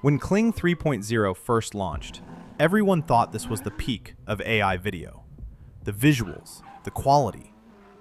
When Kling 3.0 first launched, everyone thought this was the peak of AI video. The visuals, the quality.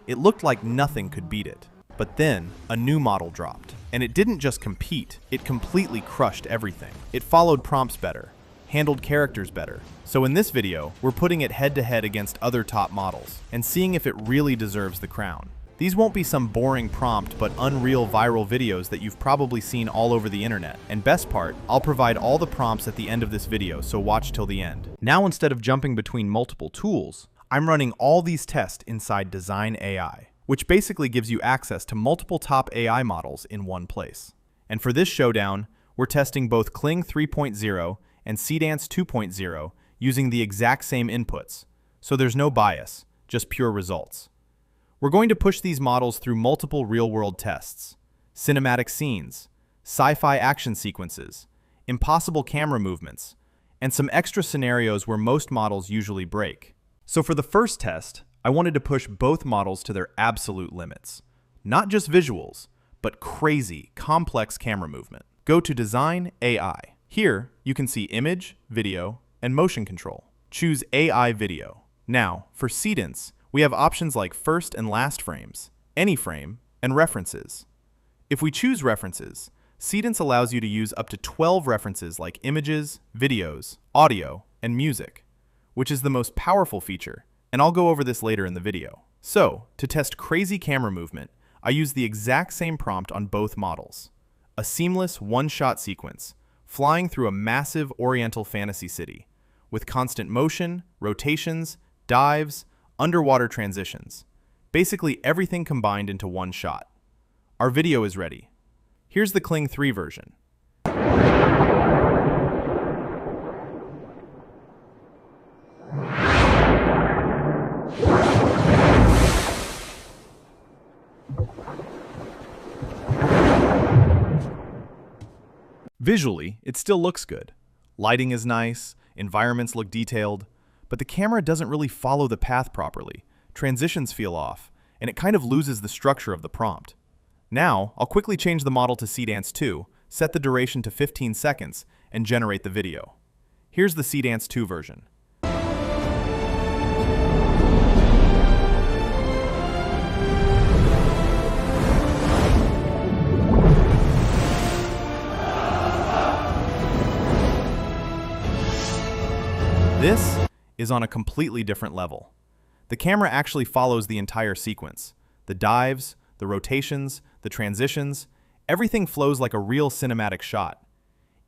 It looked like nothing could beat it. But then, a new model dropped. And it didn't just compete, it completely crushed everything. It followed prompts better, handled characters better. So in this video, we're putting it head-to-head against other top models, and seeing if it really deserves the crown. These won't be some boring prompt but unreal viral videos that you've probably seen all over the internet. And best part, I'll provide all the prompts at the end of this video, so watch till the end. Now instead of jumping between multiple tools, I'm running all these tests inside Dzine AI, which basically gives you access to multiple top AI models in one place. And for this showdown, we're testing both Kling 3.0 and Seedance 2.0 using the exact same inputs, so there's no bias, just pure results. We're going to push these models through multiple real-world tests, cinematic scenes, sci-fi action sequences, impossible camera movements, and some extra scenarios where most models usually break. So for the first test, I wanted to push both models to their absolute limits. Not just visuals, but crazy, complex camera movement. Go to Dzine AI. Here, you can see image, video, and motion control. Choose AI video. Now, for Seedance, we have options like first and last frames, any frame, and references. If we choose references, Seedance allows you to use up to 12 references like images, videos, audio, and music, which is the most powerful feature, and I'll go over this later in the video. So, to test crazy camera movement, I use the exact same prompt on both models. A seamless one-shot sequence, flying through a massive oriental fantasy city, with constant motion, rotations, dives, underwater transitions. Basically everything combined into one shot. Our video is ready. Here's the Kling 3 version. Visually, it still looks good. Lighting is nice, environments look detailed, but the camera doesn't really follow the path properly. Transitions feel off, and it kind of loses the structure of the prompt. Now, I'll quickly change the model to Seedance 2, set the duration to 15 seconds, and generate the video. Here's the Seedance 2 version. This is on a completely different level. The camera actually follows the entire sequence. The dives, the rotations, the transitions, everything flows like a real cinematic shot.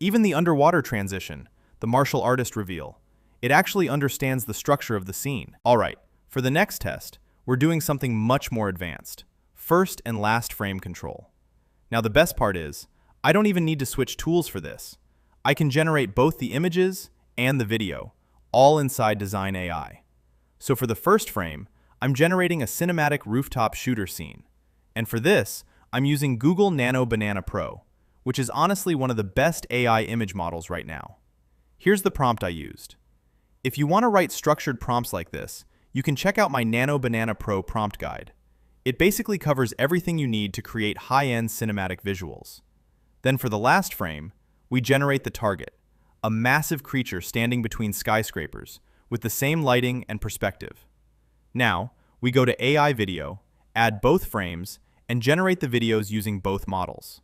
Even the underwater transition, the martial artist reveal, it actually understands the structure of the scene. Alright, for the next test, we're doing something much more advanced. First and last frame control. Now the best part is, I don't even need to switch tools for this. I can generate both the images and the video, all inside Dzine AI. So for the first frame, I'm generating a cinematic rooftop shooter scene. And for this, I'm using Google Nano Banana Pro, which is honestly one of the best AI image models right now. Here's the prompt I used. If you want to write structured prompts like this, you can check out my Nano Banana Pro prompt guide. It basically covers everything you need to create high-end cinematic visuals. Then for the last frame, we generate the target, a massive creature standing between skyscrapers, with the same lighting and perspective. Now, we go to AI video, add both frames, and generate the videos using both models.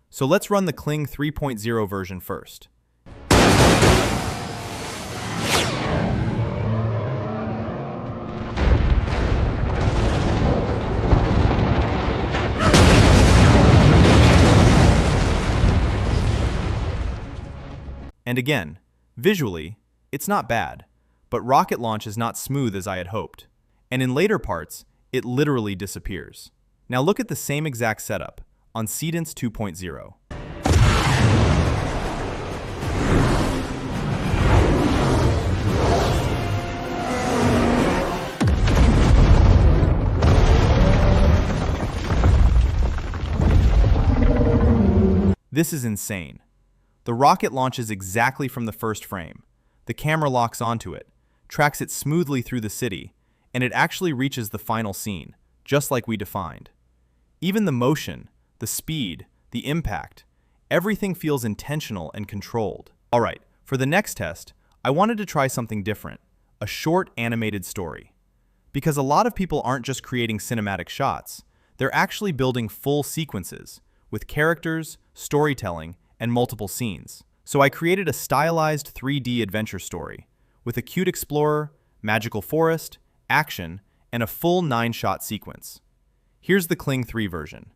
So let's run the Kling 3.0 version first. And again, visually, it's not bad, but rocket launch is not smooth as I had hoped. And in later parts, it literally disappears. Now look at the same exact setup on Seedance 2.0. This is insane. The rocket launches exactly from the first frame. The camera locks onto it, tracks it smoothly through the city, and it actually reaches the final scene, just like we defined. Even the motion, the speed, the impact, Everything feels intentional and controlled. All right, for the next test, I wanted to try something different, a short animated story. Because a lot of people aren't just creating cinematic shots, they're actually building full sequences with characters, storytelling, and multiple scenes. So I created a stylized 3D adventure story with a cute explorer, magical forest, action, and a full 9-shot sequence. Here's the Kling 3 version.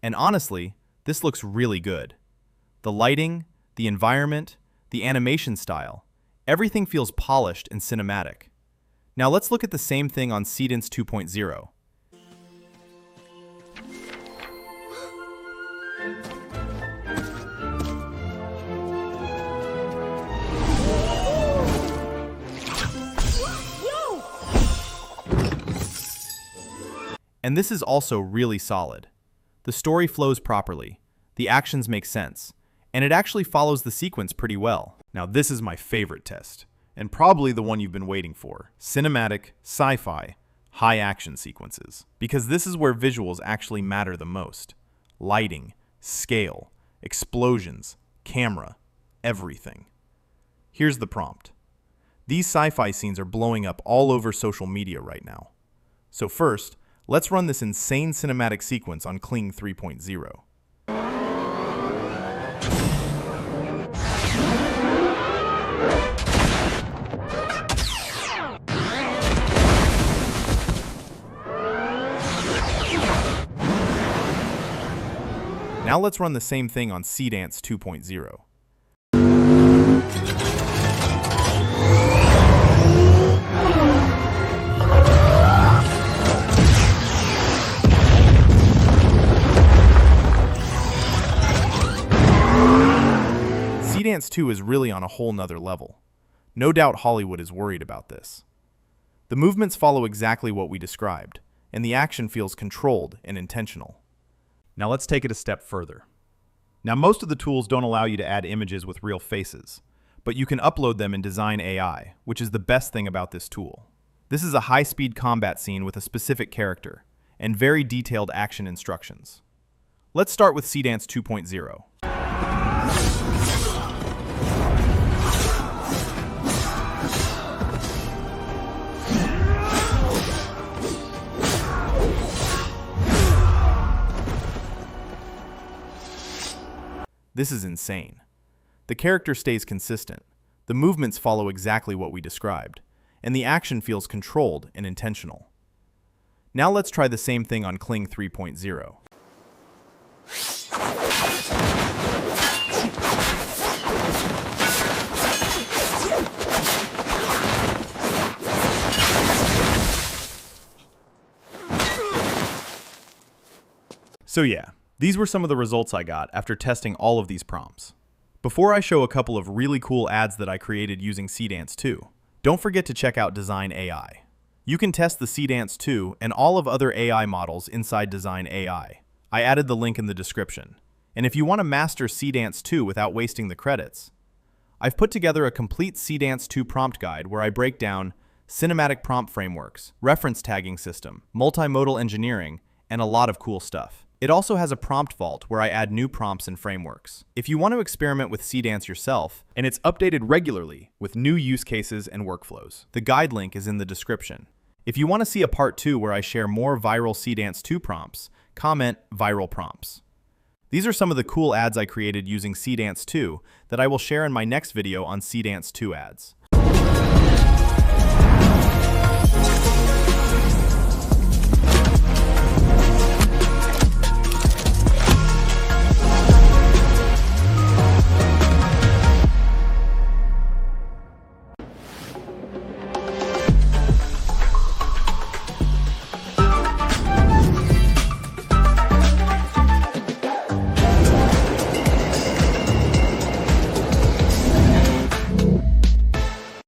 And honestly, this looks really good. The lighting, the environment, the animation style, everything feels polished and cinematic. Now let's look at the same thing on Seedance 2.0. And this is also really solid. The story flows properly, the actions make sense, and it actually follows the sequence pretty well. Now this is my favorite test, and probably the one you've been waiting for. Cinematic, sci-fi, high action sequences. Because this is where visuals actually matter the most. Lighting, scale, explosions, camera, everything. Here's the prompt. These sci-fi scenes are blowing up all over social media right now. So first, let's run this insane cinematic sequence on Kling 3.0. Now let's run the same thing on Seedance 2.0. Seedance 2 is really on a whole nother level. No doubt Hollywood is worried about this. The movements follow exactly what we described, and the action feels controlled and intentional. Now let's take it a step further. Now most of the tools don't allow you to add images with real faces, but you can upload them in Dzine AI, which is the best thing about this tool. This is a high-speed combat scene with a specific character, and very detailed action instructions. Let's start with Seedance 2.0. This is insane. The character stays consistent, the movements follow exactly what we described, and the action feels controlled and intentional. Now let's try the same thing on Kling 3.0. So yeah, these were some of the results I got after testing all of these prompts. Before I show a couple of really cool ads that I created using Seedance 2, don't forget to check out Dzine AI. You can test the Seedance 2 and all of other AI models inside Dzine AI. I added the link in the description. And if you want to master Seedance 2 without wasting the credits, I've put together a complete Seedance 2 prompt guide where I break down cinematic prompt frameworks, reference tagging system, multimodal engineering, and a lot of cool stuff. It also has a prompt vault where I add new prompts and frameworks. If you want to experiment with Seedance yourself, and it's updated regularly with new use cases and workflows, the guide link is in the description. If you want to see a part 2 where I share more Viral Seedance 2 prompts, comment Viral Prompts. These are some of the cool ads I created using Seedance 2 that I will share in my next video on Seedance 2 ads.